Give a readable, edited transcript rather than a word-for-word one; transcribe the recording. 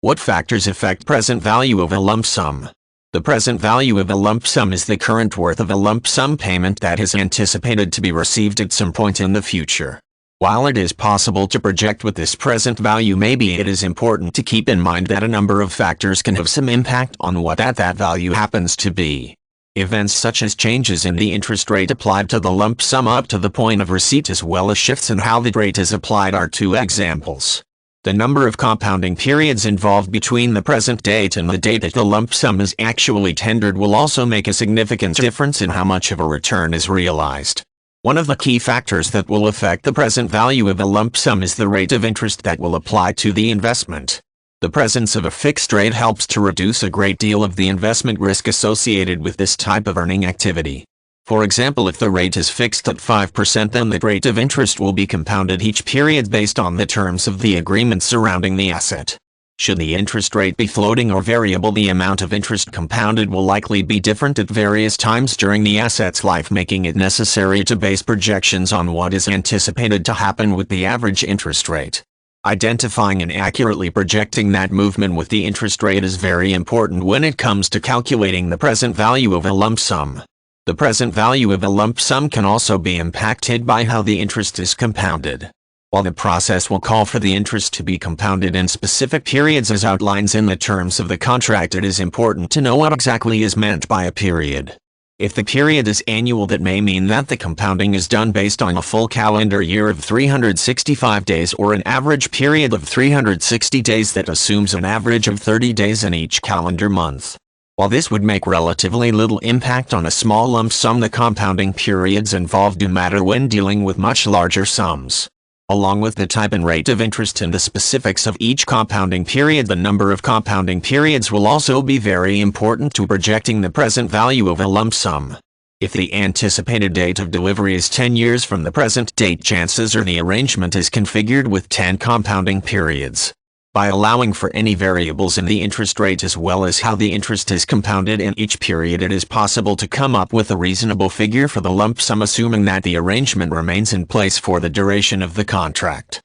What factors affect present value of a lump sum? The present value of a lump sum is the current worth of a lump sum payment that is anticipated to be received at some point in the future. While it is possible to project what this present value may be, it is important to keep in mind that a number of factors can have some impact on what that value happens to be. Events such as changes in the interest rate applied to the lump sum up to the point of receipt, as well as shifts in how the rate is applied, are two examples. The number of compounding periods involved between the present date and the date that the lump sum is actually tendered will also make a significant difference in how much of a return is realized. One of the key factors that will affect the present value of a lump sum is the rate of interest that will apply to the investment. The presence of a fixed rate helps to reduce a great deal of the investment risk associated with this type of earning activity. For example, if the rate is fixed at 5%, then the rate of interest will be compounded each period based on the terms of the agreement surrounding the asset. Should the interest rate be floating or variable, the amount of interest compounded will likely be different at various times during the asset's life, making it necessary to base projections on what is anticipated to happen with the average interest rate. Identifying and accurately projecting that movement with the interest rate is very important when it comes to calculating the present value of a lump sum. The present value of a lump sum can also be impacted by how the interest is compounded. While the process will call for the interest to be compounded in specific periods as outlines in the terms of the contract, it is important to know what exactly is meant by a period. If the period is annual, that may mean that the compounding is done based on a full calendar year of 365 days or an average period of 360 days that assumes an average of 30 days in each calendar month. While this would make relatively little impact on a small lump sum, the compounding periods involved do matter when dealing with much larger sums. Along with the type and rate of interest and the specifics of each compounding period, the number of compounding periods will also be very important to projecting the present value of a lump sum. If the anticipated date of delivery is 10 years from the present date, chances are the arrangement is configured with 10 compounding periods. By allowing for any variables in the interest rate as well as how the interest is compounded in each period, it is possible to come up with a reasonable figure for the lump sum, assuming that the arrangement remains in place for the duration of the contract.